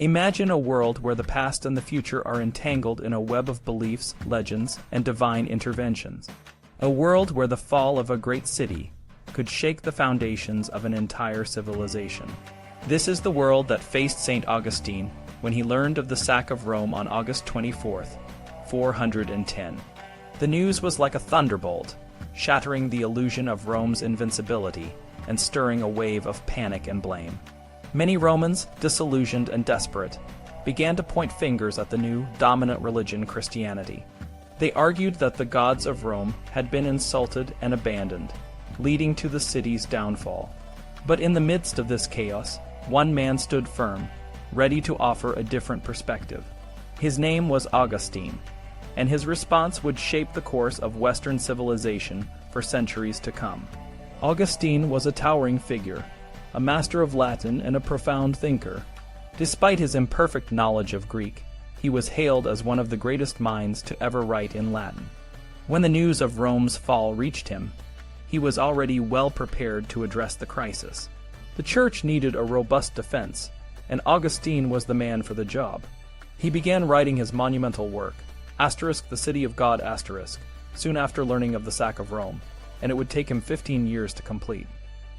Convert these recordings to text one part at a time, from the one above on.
Imagine a world where the past and the future are entangled in a web of beliefs, legends, and divine interventions. A world where the fall of a great city could shake the foundations of an entire civilization. This is the world that faced St. Augustine when he learned of the sack of Rome on August 24, 410. The news was like a thunderbolt, shattering the illusion of Rome's invincibility and stirring a wave of panic and blame. Many Romans, disillusioned and desperate, began to point fingers at the new, dominant religion, Christianity. They argued that the gods of Rome had been insulted and abandoned, leading to the city's downfall. But in the midst of this chaos, one man stood firm, ready to offer a different perspective. His name was Augustine, and his response would shape the course of Western civilization for centuries to come. Augustine was a towering figure, a master of Latin and a profound thinker. Despite his imperfect knowledge of Greek, he was hailed as one of the greatest minds to ever write in Latin. When the news of Rome's fall reached him, he was already well prepared to address the crisis. The Church needed a robust defense, and Augustine was the man for the job. He began writing his monumental work, the City of God, soon after learning of the sack of Rome, and it would take him 15 years to complete.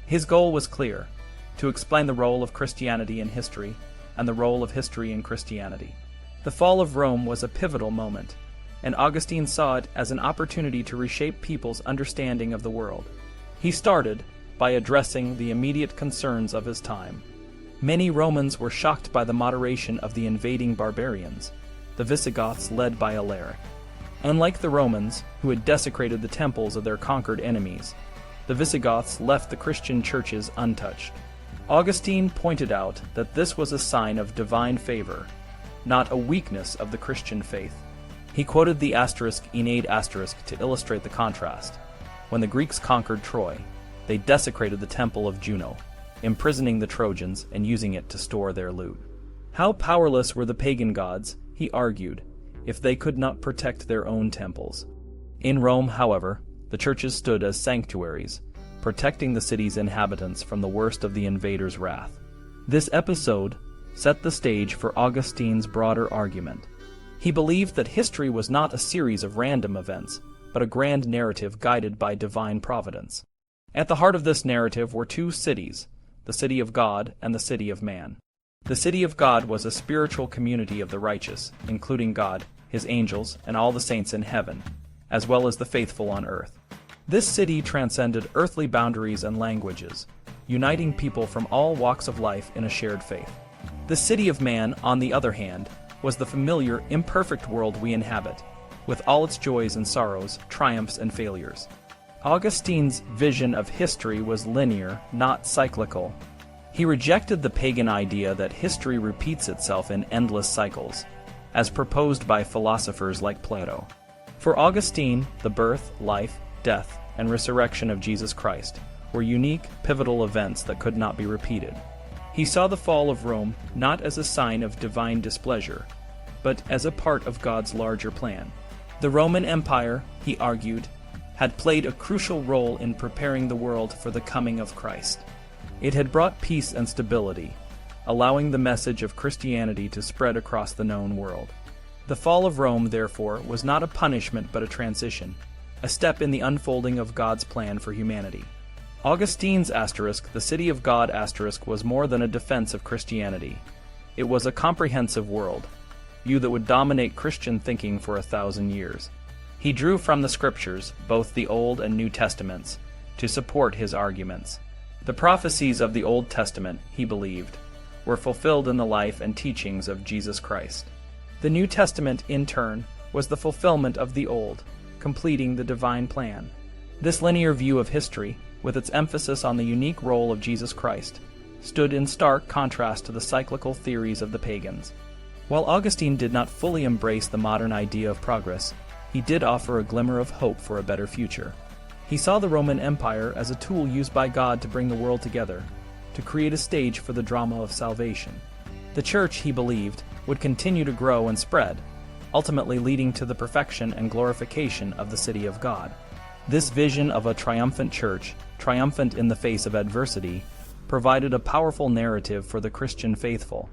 His goal was clear: to explain the role of Christianity in history and the role of history in Christianity. The fall of Rome was a pivotal moment, and Augustine saw it as an opportunity to reshape people's understanding of the world. He started by addressing the immediate concerns of his time. Many Romans were shocked by the moderation of the invading barbarians, the Visigoths led by Alaric. Unlike the Romans, who had desecrated the temples of their conquered enemies, the Visigoths left the Christian churches untouched. Augustine pointed out that this was a sign of divine favor, not a weakness of the Christian faith. He quoted the Aeneid to illustrate the contrast. When the Greeks conquered Troy, they desecrated the temple of Juno, imprisoning the Trojans and using it to store their loot. How powerless were the pagan gods, he argued, if they could not protect their own temples. In Rome, however, the churches stood as sanctuaries, protecting the city's inhabitants from the worst of the invaders' wrath. This episode set the stage for Augustine's broader argument. He believed that history was not a series of random events, but a grand narrative guided by divine providence. At the heart of this narrative were two cities, the city of God and the city of man. The city of God was a spiritual community of the righteous, including God, his angels, and all the saints in heaven, as well as the faithful on earth. This city transcended earthly boundaries and languages, uniting people from all walks of life in a shared faith. The city of man, on the other hand, was the familiar, imperfect world we inhabit, with all its joys and sorrows, triumphs and failures. Augustine's vision of history was linear, not cyclical. He rejected the pagan idea that history repeats itself in endless cycles, as proposed by philosophers like Plato. For Augustine, the birth, life, death, and resurrection of Jesus Christ were unique, pivotal events that could not be repeated. He saw the fall of Rome not as a sign of divine displeasure, but as a part of God's larger plan. The Roman Empire, he argued, had played a crucial role in preparing the world for the coming of Christ. It had brought peace and stability, allowing the message of Christianity to spread across the known world. The fall of Rome, therefore, was not a punishment but a transition, a step in the unfolding of God's plan for humanity. Augustine's the city of God was more than a defense of Christianity. It was a comprehensive world, view that would dominate Christian thinking for 1,000 years. He drew from the scriptures, both the Old and New Testaments, to support his arguments. The prophecies of the Old Testament, he believed, were fulfilled in the life and teachings of Jesus Christ. The New Testament, in turn, was the fulfillment of the Old, completing the divine plan. This linear view of history, with its emphasis on the unique role of Jesus Christ, stood in stark contrast to the cyclical theories of the pagans. While Augustine did not fully embrace the modern idea of progress, he did offer a glimmer of hope for a better future. He saw the Roman Empire as a tool used by God to bring the world together, to create a stage for the drama of salvation. The Church, he believed, would continue to grow and spread, ultimately leading to the perfection and glorification of the city of God. This vision of a triumphant church, triumphant in the face of adversity, provided a powerful narrative for the Christian faithful.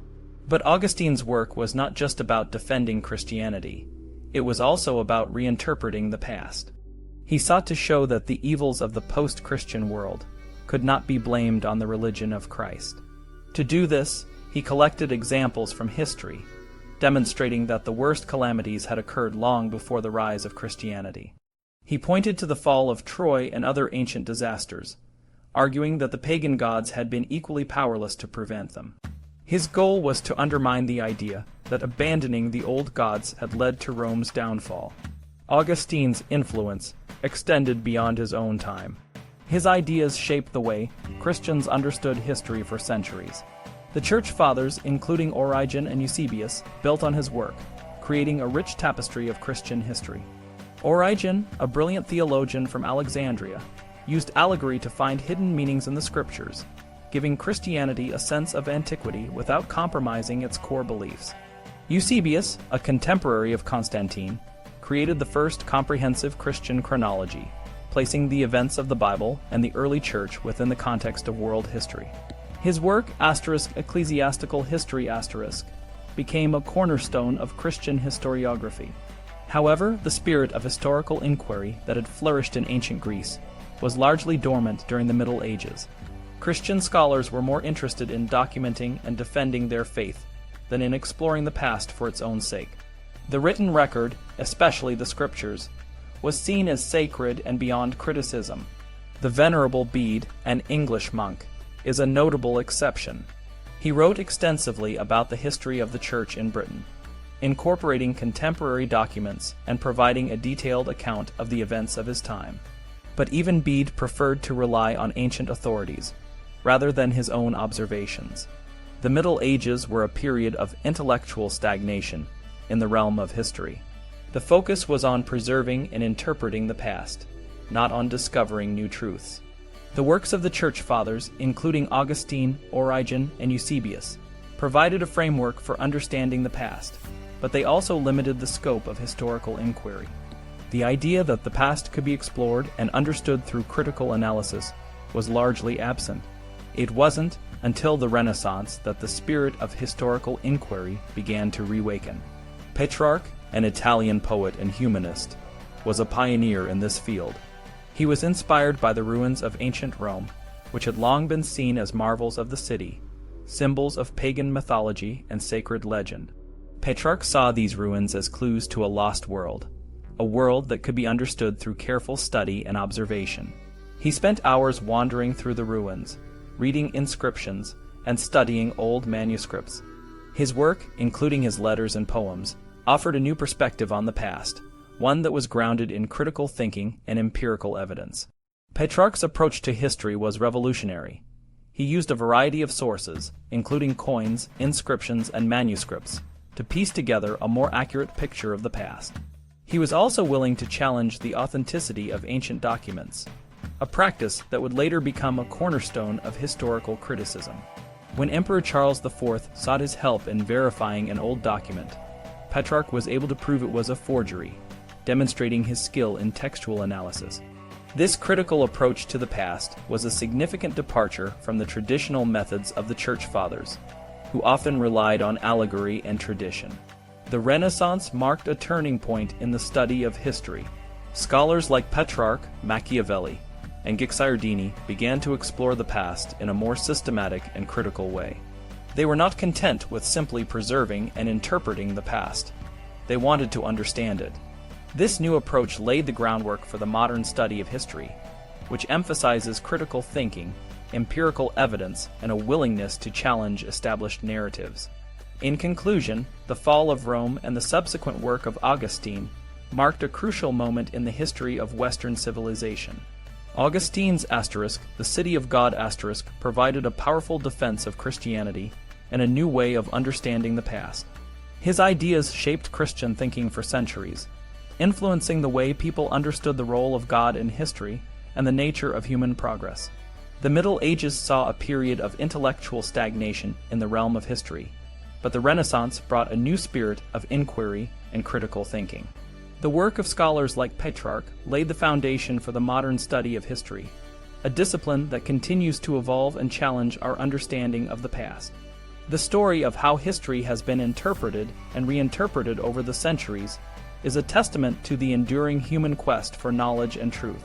But Augustine's work was not just about defending Christianity. It was also about reinterpreting the past. He sought to show that the evils of the post-Christian world could not be blamed on the religion of Christ. To do this, he collected examples from history, demonstrating that the worst calamities had occurred long before the rise of Christianity. He pointed to the fall of Troy and other ancient disasters, arguing that the pagan gods had been equally powerless to prevent them. His goal was to undermine the idea that abandoning the old gods had led to Rome's downfall. Augustine's influence extended beyond his own time. His ideas shaped the way Christians understood history for centuries. The Church Fathers, including Origen and Eusebius, built on his work, creating a rich tapestry of Christian history. Origen, a brilliant theologian from Alexandria, used allegory to find hidden meanings in the scriptures, giving Christianity a sense of antiquity without compromising its core beliefs. Eusebius, a contemporary of Constantine, created the first comprehensive Christian chronology, placing the events of the Bible and the early church within the context of world history. His work, Ecclesiastical History became a cornerstone of Christian historiography. However, the spirit of historical inquiry that had flourished in ancient Greece was largely dormant during the Middle Ages. Christian scholars were more interested in documenting and defending their faith than in exploring the past for its own sake. The written record, especially the scriptures, was seen as sacred and beyond criticism. The Venerable Bede, an English monk, is a notable exception. He wrote extensively about the history of the Church in Britain, incorporating contemporary documents and providing a detailed account of the events of his time. But even Bede preferred to rely on ancient authorities, rather than his own observations. The Middle Ages were a period of intellectual stagnation in the realm of history. The focus was on preserving and interpreting the past, not on discovering new truths. The works of the Church Fathers, including Augustine, Origen, and Eusebius, provided a framework for understanding the past, but they also limited the scope of historical inquiry. The idea that the past could be explored and understood through critical analysis was largely absent. It wasn't until the Renaissance that the spirit of historical inquiry began to reawaken. Petrarch, an Italian poet and humanist, was a pioneer in this field. He was inspired by the ruins of ancient Rome, which had long been seen as marvels of the city, symbols of pagan mythology and sacred legend. Petrarch saw these ruins as clues to a lost world, a world that could be understood through careful study and observation. He spent hours wandering through the ruins, reading inscriptions, and studying old manuscripts. His work, including his letters and poems, offered a new perspective on the past, one that was grounded in critical thinking and empirical evidence. Petrarch's approach to history was revolutionary. He used a variety of sources, including coins, inscriptions, and manuscripts, to piece together a more accurate picture of the past. He was also willing to challenge the authenticity of ancient documents, a practice that would later become a cornerstone of historical criticism. When Emperor Charles IV sought his help in verifying an old document, Petrarch was able to prove it was a forgery, demonstrating his skill in textual analysis. This critical approach to the past was a significant departure from the traditional methods of the Church Fathers, who often relied on allegory and tradition. The Renaissance marked a turning point in the study of history. Scholars like Petrarch, Machiavelli, and Guicciardini began to explore the past in a more systematic and critical way. They were not content with simply preserving and interpreting the past. They wanted to understand it. This new approach laid the groundwork for the modern study of history, which emphasizes critical thinking, empirical evidence, and a willingness to challenge established narratives. In conclusion, the fall of Rome and the subsequent work of Augustine marked a crucial moment in the history of Western civilization. Augustine's the city of God provided a powerful defense of Christianity and a new way of understanding the past. His ideas shaped Christian thinking for centuries, influencing the way people understood the role of God in history and the nature of human progress. The Middle Ages saw a period of intellectual stagnation in the realm of history, but the Renaissance brought a new spirit of inquiry and critical thinking. The work of scholars like Petrarch laid the foundation for the modern study of history, a discipline that continues to evolve and challenge our understanding of the past. The story of how history has been interpreted and reinterpreted over the centuries is a testament to the enduring human quest for knowledge and truth.